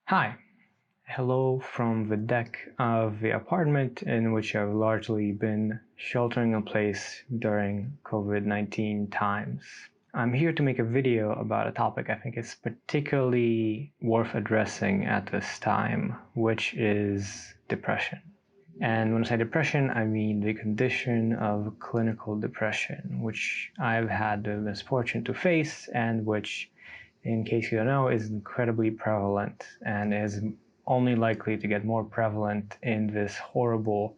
Hi, hello from the deck of the apartment in which I've largely been sheltering in place during COVID-19 times. I'm here to make a video about a topic I think is particularly worth addressing at this time, which is depression. And when I say depression, I mean the condition of clinical depression, which I've had the misfortune to face and which, in case you don't know, is incredibly prevalent and is only likely to get more prevalent in this horrible,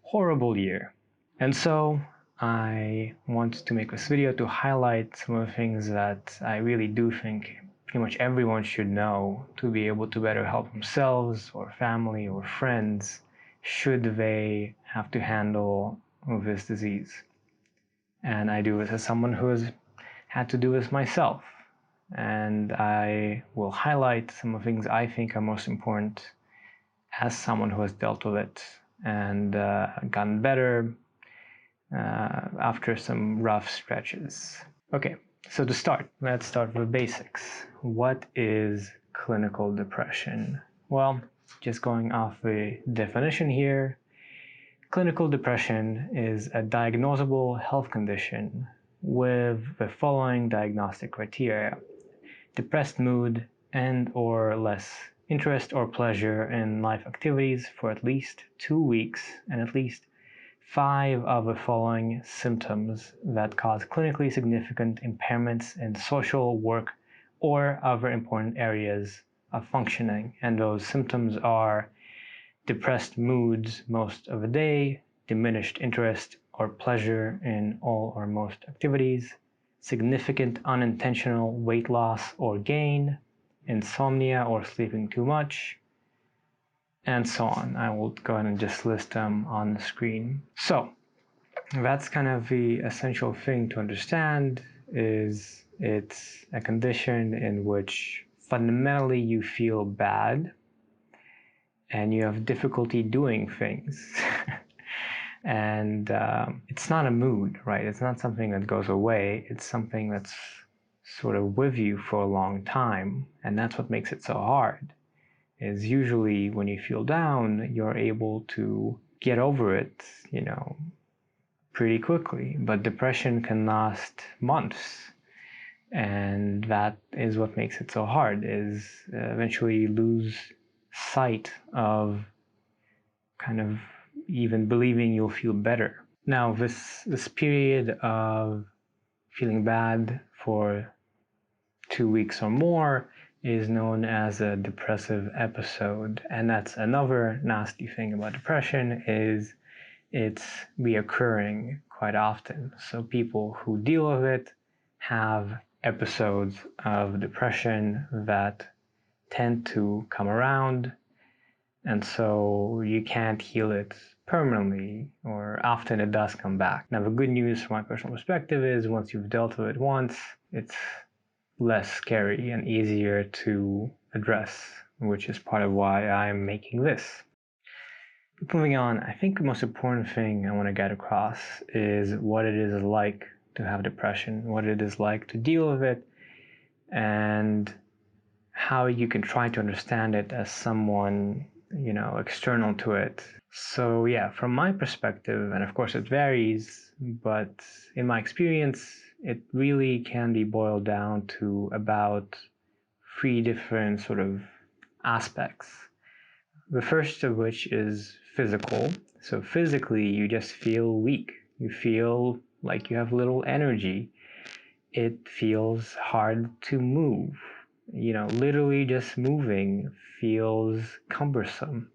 horrible year. And so I want to make this video to highlight some of the things that I really do think pretty much everyone should know to be able to better help themselves or family or friends should they have to handle this disease. And I do this as someone who has had to do this myself. And I will highlight some of the things I think are most important as someone who has dealt with it and gotten better after some rough stretches. Okay, so to start, let's start with basics. What is clinical depression? Well, just going off the definition here, clinical depression is a diagnosable health condition with the following diagnostic criteria: depressed mood and or less interest or pleasure in life activities for at least 2 weeks, and at least 5 of the following symptoms that cause clinically significant impairments in social, work, or other important areas of functioning. And those symptoms are depressed moods most of the day, diminished interest or pleasure in all or most activities, significant unintentional weight loss or gain, insomnia or sleeping too much, and so on. I will go ahead and just list them on the screen. So that's kind of the essential thing to understand, is it's a condition in which fundamentally you feel bad and you have difficulty doing things. And it's not a mood, right? It's not something that goes away. It's something that's sort of with you for a long time. And that's what makes it so hard, is usually when you feel down, you're able to get over it, pretty quickly. But depression can last months. And that is what makes it so hard, is eventually you lose sight of kind of even believing you'll feel better. Now, this period of feeling bad for 2 weeks or more is known as a depressive episode. And that's another nasty thing about depression, is it's reoccurring quite often. So people who deal with it have episodes of depression that tend to come around, and so you can't heal it permanently, or often it does come back. Now, the good news from my personal perspective is once you've dealt with it once, it's less scary and easier to address, which is part of why I'm making this. Moving on, I think the most important thing I want to get across is what it is like to have depression, what it is like to deal with it, and how you can try to understand it as someone external to it. So yeah, from my perspective, and of course it varies, but in my experience, it really can be boiled down to about 3 different sort of aspects. The first of which is physical. So physically, you just feel weak. You feel like you have little energy. It feels hard to move. Literally just moving feels cumbersome.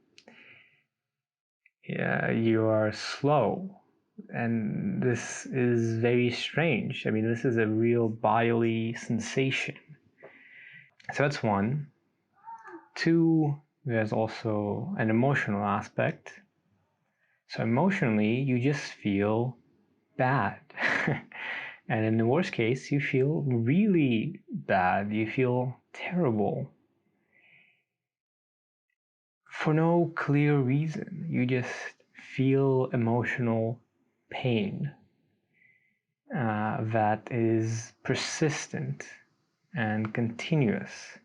Yeah, you are slow. And this is very strange. I mean, this is a real bodily sensation. So that's one. 2, there's also an emotional aspect. So emotionally, you just feel bad. And in the worst case, you feel really bad. You feel terrible. For no clear reason. You just feel emotional pain that is persistent and continuous.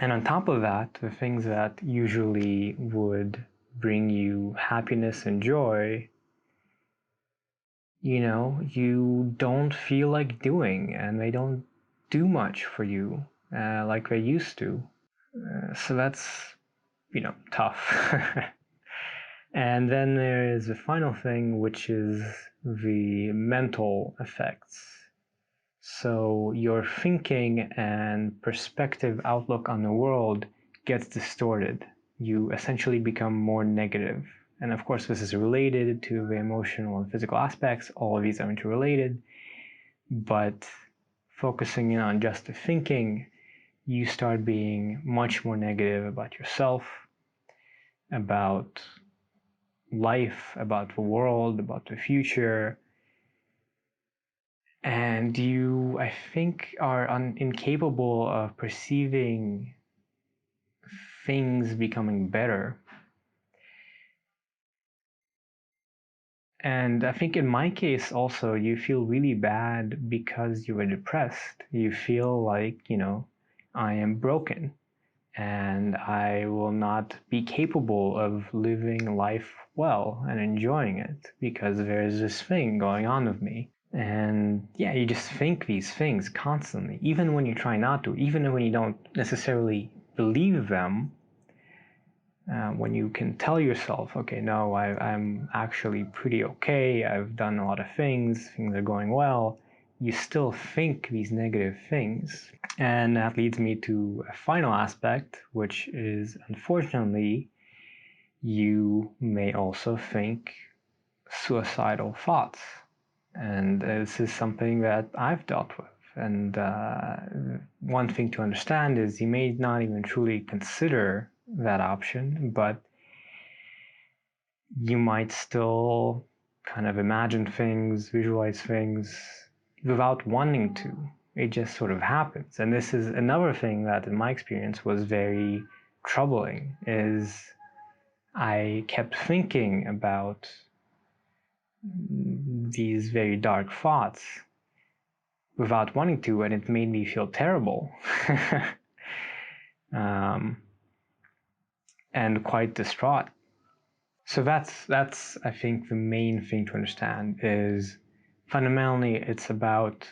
And on top of that, the things that usually would bring you happiness and joy, you don't feel like doing, and they don't do much for you like they used to. So that's, tough. And then there is the final thing, which is the mental effects. So your thinking and perspective outlook on the world gets distorted. You essentially become more negative. And of course, this is related to the emotional and physical aspects. All of these are interrelated. But focusing in on just the thinking, you start being much more negative about yourself, about life, about the world, about the future. And you, I think, are incapable of perceiving things becoming better. And I think in my case also, you feel really bad because you were depressed. You feel like, I am broken and I will not be capable of living life well and enjoying it because there's this thing going on with me. And yeah, you just think these things constantly, even when you try not to, even when you don't necessarily believe them. When you can tell yourself, okay, no, I'm actually pretty okay, I've done a lot of things are going well, you still think these negative things. And that leads me to a final aspect, which is, unfortunately, you may also think suicidal thoughts. And this is something that I've dealt with. And one thing to understand is you may not even truly consider that option, but you might still kind of imagine things, visualize things without wanting to. It just sort of happens. And this is another thing that in my experience was very troubling, is I kept thinking about these very dark thoughts without wanting to, and it made me feel terrible. And quite distraught. So that's I think the main thing to understand is fundamentally it's about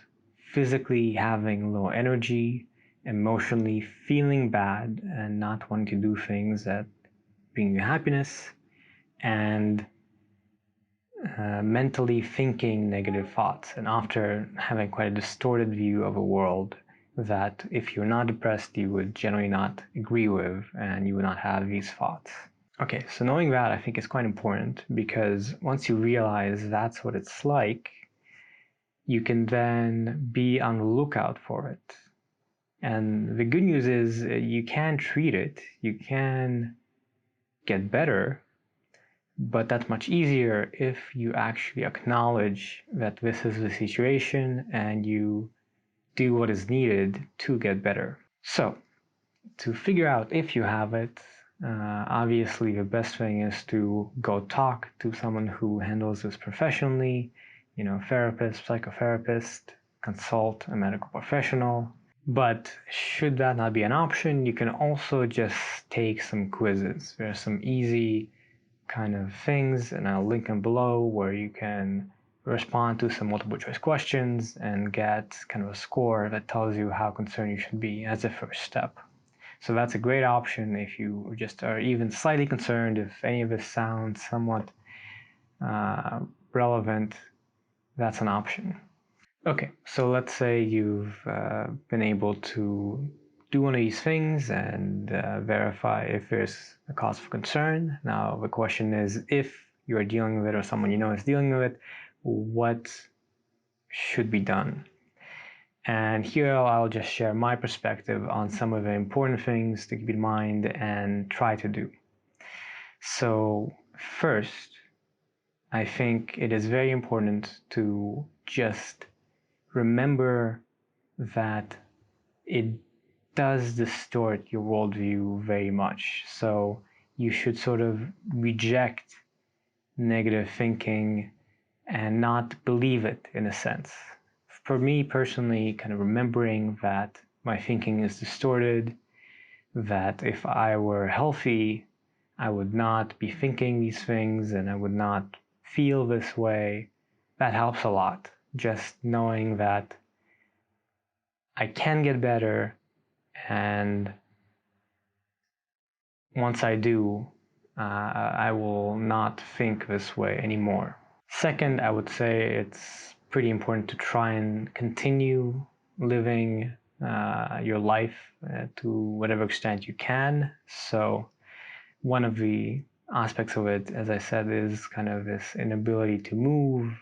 physically having low energy, emotionally feeling bad and not wanting to do things that bring you happiness, and mentally thinking negative thoughts, and after having quite a distorted view of a world that if you're not depressed you would generally not agree with, and you would not have these thoughts. Okay, so knowing that I think is quite important, because once you realize that's what it's like, you can then be on the lookout for it. And the good news is you can treat it, you can get better, but that's much easier if you actually acknowledge that this is the situation and you do what is needed to get better. So, to figure out if you have it, obviously the best thing is to go talk to someone who handles this professionally, therapist, psychotherapist, consult a medical professional. But should that not be an option, you can also just take some quizzes. There are some easy kind of things, and I'll link them below, where you can respond to some multiple choice questions and get kind of a score that tells you how concerned you should be as a first step. So that's a great option if you just are even slightly concerned. If any of this sounds somewhat relevant, that's an option. Okay, so let's say you've been able to do one of these things and verify if there's a cause for concern. Now the question is, if you're dealing with it or someone you know is dealing with it, what should be done? And here I'll just share my perspective on some of the important things to keep in mind and try to do. So first, I think it is very important to just remember that it does distort your worldview very much. So you should sort of reject negative thinking and not believe it, in a sense. For me personally, kind of remembering that my thinking is distorted that if I were healthy, I would not be thinking these things and I would not feel this way. That helps a lot. Just knowing that I can get better, and once I do, I will not think this way anymore. Second, I would say it's pretty important to try and continue living your life to whatever extent you can. So one of the aspects of it, as I said, is kind of this inability to move.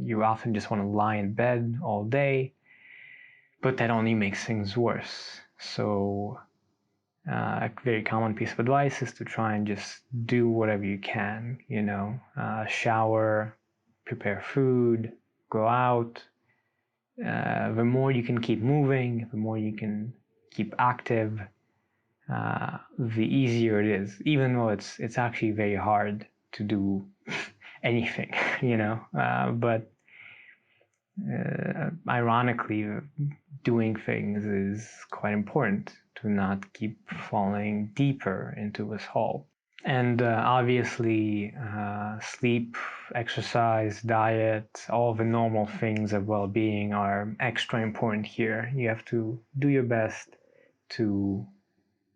You often just want to lie in bed all day, but that only makes things worse. So a very common piece of advice is to try and just do whatever you can, shower, prepare food, go out. The more you can keep moving, the more you can keep active, the easier it is, even though it's actually very hard to do anything, but ironically, doing things is quite important to not keep falling deeper into this hole. And obviously, sleep, exercise, diet, all the normal things of well-being are extra important here. You have to do your best to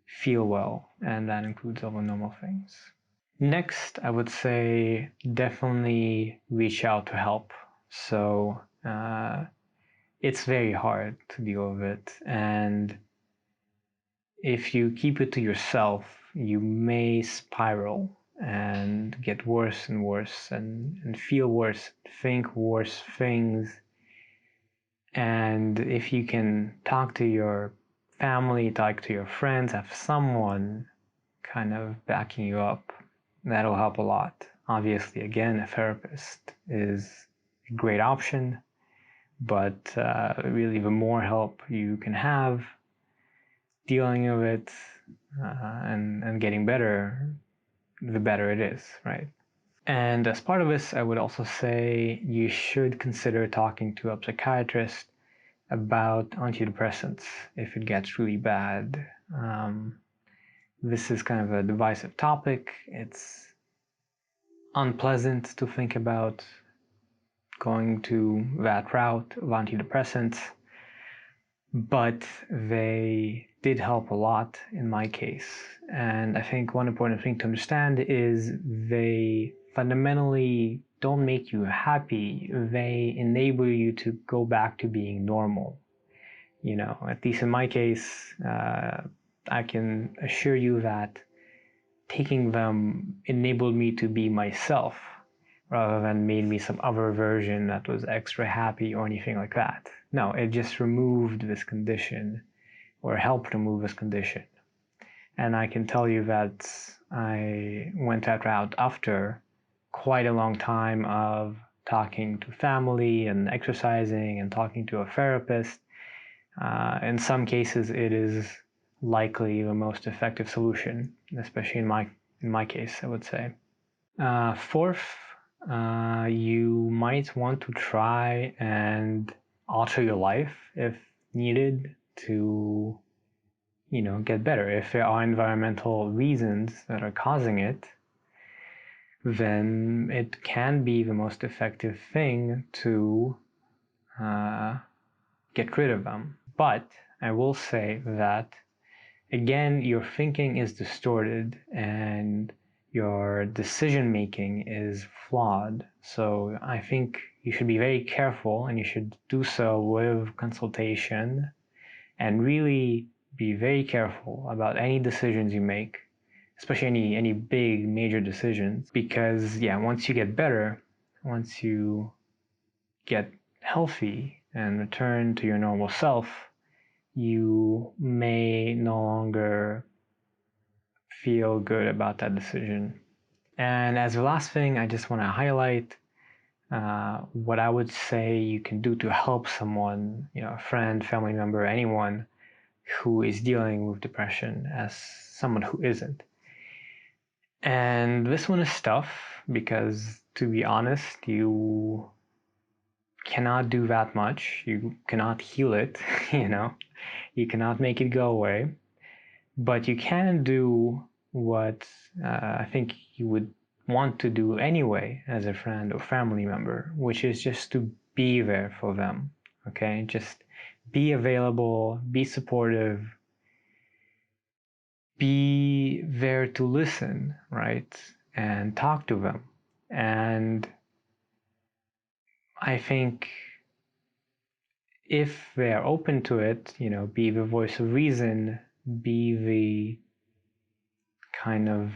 feel well, and that includes all the normal things. Next, I would say definitely reach out to help. So it's very hard to deal with it, and if you keep it to yourself, you may spiral and get worse and worse and feel worse, think worse things. And if you can talk to your family, talk to your friends, have someone kind of backing you up, that'll help a lot. Obviously, again, a therapist is a great option, but really the more help you can have dealing with it and getting better, the better it is, right? And as part of this, I would also say you should consider talking to a psychiatrist about antidepressants if it gets really bad. This is kind of a divisive topic. It's unpleasant to think about going to that route of antidepressants, but they did help a lot in my case. And I think one important thing to understand is they fundamentally don't make you happy. They enable you to go back to being normal. At least in my case, I can assure you that taking them enabled me to be myself rather than made me some other version that was extra happy or anything like that. No, it just removed this condition or helped remove this condition. And I can tell you that I went that route after quite a long time of talking to family and exercising and talking to a therapist. In some cases, it is likely the most effective solution, especially in my case, I would say. Fourth, you might want to try and alter your life if needed to, get better. If there are environmental reasons that are causing it, then it can be the most effective thing to get rid of them. But I will say that, again, your thinking is distorted and your decision making is flawed. So I think you should be very careful, and you should do so with consultation, and really be very careful about any decisions you make, especially any big major decisions, because once you get better, once you get healthy and return to your normal self, you may no longer feel good about that decision. And as the last thing, I just want to highlight what I would say you can do to help someone, a friend, family member, anyone who is dealing with depression as someone who isn't. And this one is tough because, to be honest, you cannot do that much. You cannot heal it, you cannot make it go away. But you can do what I think you would want to do anyway as a friend or family member, which is just to be there for them. Okay, just be available, be supportive, be there to listen, right? And talk to them. And I think if they are open to it, be the voice of reason, be the kind of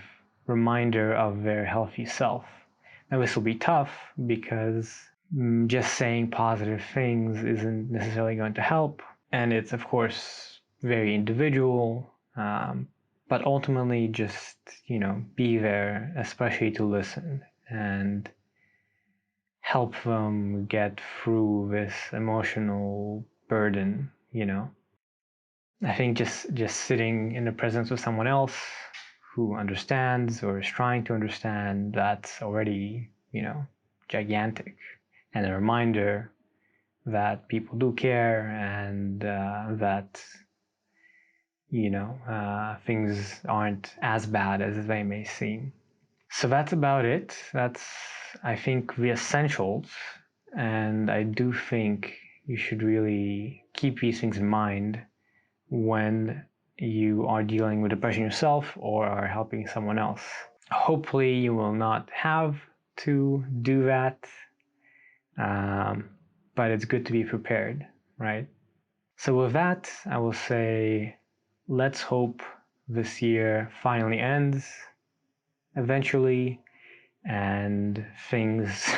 reminder of their healthy self. Now, this will be tough because just saying positive things isn't necessarily going to help. And it's, of course, very individual. But ultimately, just, be there, especially to listen and help them get through this emotional burden. I think just sitting in the presence of someone else who understands or is trying to understand, that's already, gigantic. And a reminder that people do care and that, things aren't as bad as they may seem. So that's about it. That's, I think, the essentials. And I do think you should really keep these things in mind when you are dealing with depression yourself or are helping someone else. Hopefully, you will not have to do that, but it's good to be prepared, right? So, with that, I will say let's hope this year finally ends eventually and things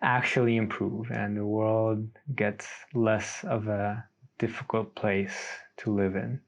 actually improve and the world gets less of a difficult place to live in.